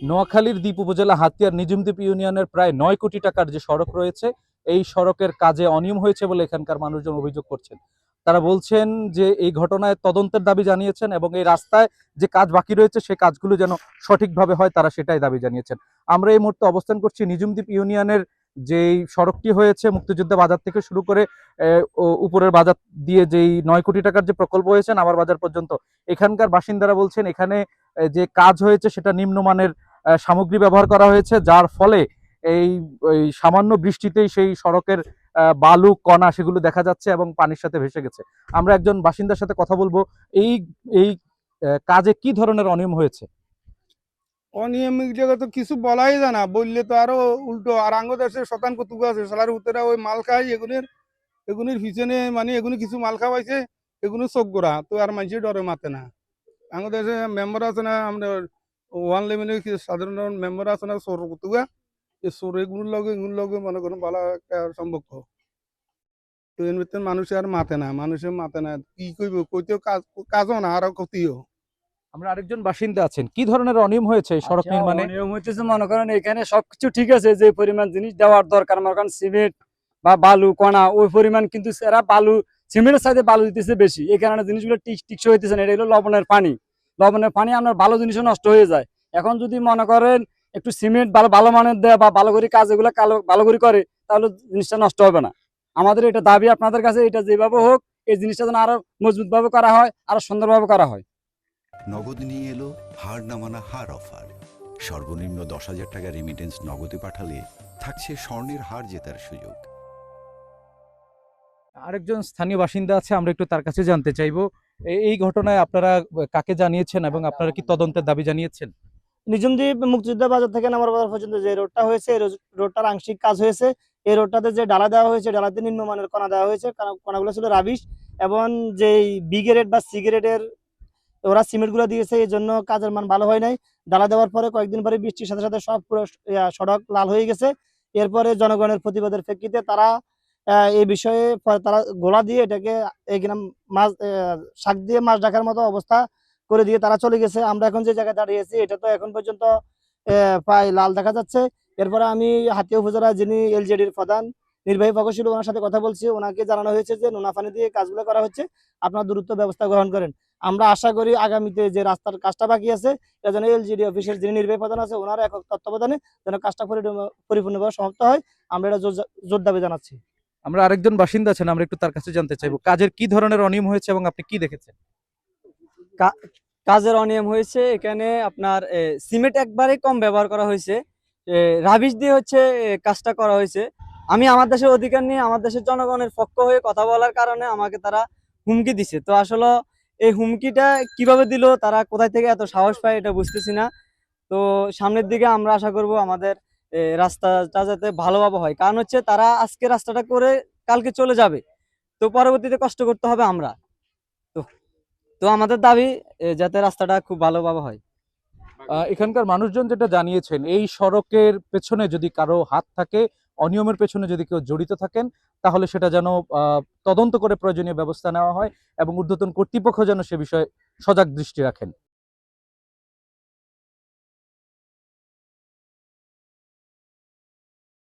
নোয়াখালীর দ্বীপ উপজেলা হাতিয়ার নিঝুম দ্বীপ ইউনিয়নের প্রায় 9 কোটি টাকার যে সড়ক রয়েছে, এই সড়কের কাজে অনিয়ম হয়েছে বলে এখানকার মানুষজন অভিযোগ করছেন। তারা বলছেন যে এই ঘটনায় তদন্তের দাবি জানিয়েছেন এবং এই রাস্তায় যে কাজ বাকি রয়েছে সে কাজগুলো যেন সঠিকভাবে হয়, তারা সেটাই দাবি জানিয়েছেন। আমরা এই মুহূর্তে অবস্থান করছি নিঝুম দ্বীপ ইউনিয়নের যেই সড়কটি হয়েছে মুক্তিযোদ্ধা বাজার থেকে শুরু করে উপরের বাজার দিয়ে যেই 9 কোটি টাকার যে প্রকল্প হয়েছে আমার বাজার পর্যন্ত। এখানকার বাসিন্দারা বলছেন এখানে যে কাজ হয়েছে সেটা নিম্নমানের সামগ্রী ব্যবহার করা হয়েছে, যার ফলে এই ওই সামান্য বৃষ্টিতেই সেই সড়কের বালু কণা সেগুলো দেখা যাচ্ছে এবং পানির সাথে ভেসে গেছে। আমরা একজন বাসিন্দার সাথে কথা বলবো। এই এই কাজে কি ধরনের অনিয়ম হয়েছে? অনিয়মিক জায়গা তো কিছু বলাই যায় না, বললে তো আরো উল্টো। আর আঙ্গ দেশে শতান কতটুকু আছে, সালার উত্তরা ওই মাল খাই এগুনের পিছনে, মানে এগুনি কিছু মাল খাওয়াইছে, এগুলো চোখ গোড়া তো আর মানুষের ডরে মাতে না। আঙ্গ দেশে মেম্বার আছে না, আমরা ওয়ান লেভেলের সাধারণ মেম্বার আছে না, সৌর কতগুয়া, এই সৌর এগুলোর লগে মনে করেন ভালো একটা সম্পর্ক। তো এর ভিতরে মানুষ আর মাতে না, মানুষের মাতে না, কি কইব, কইতেও কাজও না আরো ক্ষতিও। আমরা আরেকজন বাসিন্দা আছেন, কি ধরনের অনিয়ম হয়েছে এই সড়ক নির্মাণে? নিয়ম হইতেছে মনে করেন এখানে সবকিছু ঠিক আছে, যে পরিমাণ জিনিস দেওয়ার দরকার, মনে করেন সিমেন্ট বা বালু কণা ওই পরিমাণ, কিন্তু এরা বালু সিমেন্টের সাথে বালু দিতেছে বেশি, এই কারণে জিনিসগুলো টিকসই হইতেছে না। এটা হলো লবণের পানি, লবণের পানি আপনার ভালো জিনিসও নষ্ট হয়ে যায়। এখন যদি মনে করেন একটু সিমেন্ট ভালো ভালো মানের দেয় বা ভালো করে কাজ এগুলো ভালো করে করে, তাহলে জিনিসটা নষ্ট হবে না। আমাদের এটা দাবি আপনাদের কাছে, এটা যেভাবে হোক এই জিনিসটা যেন আরো মজবুত ভাবে করা হয়, আরো সুন্দরভাবে করা হয়। নগদ নিয়ে এলো হার নামানা হার অফার। সর্বনিম্ন 10,000 টাকা রেমিটেন্স নগদে পাঠালে থাকছে স্বর্ণের হার জেতার সুযোগ। আরেকজন স্থানীয় বাসিন্দা আছে, আমরা একটু তার কাছে জানতে চাইবো এই ঘটনায় আপনারা কাকে জানিয়েছেন এবং আপনারা কি তদন্তের দাবি জানিয়েছেন? নিঝুম দ্বীপ মুক্তিযোদ্ধা বাজার থেকে নামার বাজার পর্যন্ত যে রোডটা হয়েছে, এই রোডটার আংশিক কাজ হয়েছে। এই রোডটাতে যে ডালা দেওয়া হয়েছে, ডালাতে নিম্নমানের কণা দেওয়া হয়েছে, কণাগুলো ছিল রাবিশ। এবং যেই বি গ্রেড বা সি গ্রেডের ওরা সিমেন্ট গুলো দিয়েছে, এই জন্য কাজের মান ভালো হয় নাই। ডালা দেওয়ার পরে কয়েকদিন পরে বৃষ্টির সাথে সাথে সব পুরো সড়ক লাল হয়ে গেছে। এরপরে জনগণের প্রতিবাদের প্রেক্ষিতে তারা এই বিষয়ে তারা গোলা দিয়ে এটাকে এখানে মাছ শাক দিয়ে মাছ রাখার মতো অবস্থা করে দিয়ে তারা চলে গেছে। আমরা এখন যে জায়গায় দাঁড়িয়েছি এটা তো এখন পর্যন্ত প্রায় লাল দেখা যাচ্ছে। এরপরে আমি হাতিয়া উপজেলা যিনি এলজেডির প্রধান নির্বাহী প্রকৌশলী, ওনার সাথে কথা বলছি। ওনাকে জানানো হয়েছে যে নোনা পানি দিয়ে কাজগুলো করা হচ্ছে, আপনার দ্রুত ব্যবস্থা গ্রহণ করেন। আমরা আশা করি আগামীতে যে রাস্তার কাজটা বাকি আছে এটা যেন এলজিডি অফিসের যিনি নির্বাহী প্রধান আছে ওনার একক তত্ত্বাবধানে যেন কাজটা পরিপূর্ণভাবে সমাপ্ত হয়, আমরা এটা জোর দাবি জানাচ্ছি। আমরা আরেকজন বাসিন্দা আছেন, আমরা একটু তার কাছে জানতে চাইবো কাজের কি ধরনের অনিয়ম হয়েছে এবং আপনি কি দেখেছেন? কাজের অনিয়ম হয়েছে এখানে আপনার সিমেন্ট একবারে কম ব্যবহার করা হয়েছে, রাবিশ দিয়ে হচ্ছে কাজটা করা হয়েছে। আমি আমার দেশের অধিকার নিয়ে আমার দেশের জনগণের পক্ষ হয়ে কথা বলার কারণে আমাকে তারা হুমকি দিছে। তো আসলে এই হুমকিটা কিভাবে দিল, তারা কোথায় থেকে এত সাহস পায় এটা বুঝতেছি না। তো সামনের দিকে আমরা আশা করব আমাদের রাস্তাটা যাতে ভালোভাবে হয়, কারণ হচ্ছে তারা আজকে রাস্তাটা করে কালকে চলে যাবে, তো পরবর্তীতে কষ্ট করতে হবে আমরা। তো তো আমাদের দাবি যাতে রাস্তাটা খুব ভালোভাবে হয়। এখানকার মানুষজন যেটা জানিয়েছেন, এই সড়কের পেছনে যদি কারো হাত থাকে, অনিয়মের পেছনে যদি কেউ জড়িত থাকেন, তাহলে সেটা যেন তদন্ত করে প্রয়োজনীয় ব্যবস্থা নেওয়া হয় এবং ঊর্ধ্বতন কর্তৃপক্ষ যেন সে বিষয়ে সজাগ দৃষ্টি রাখেন।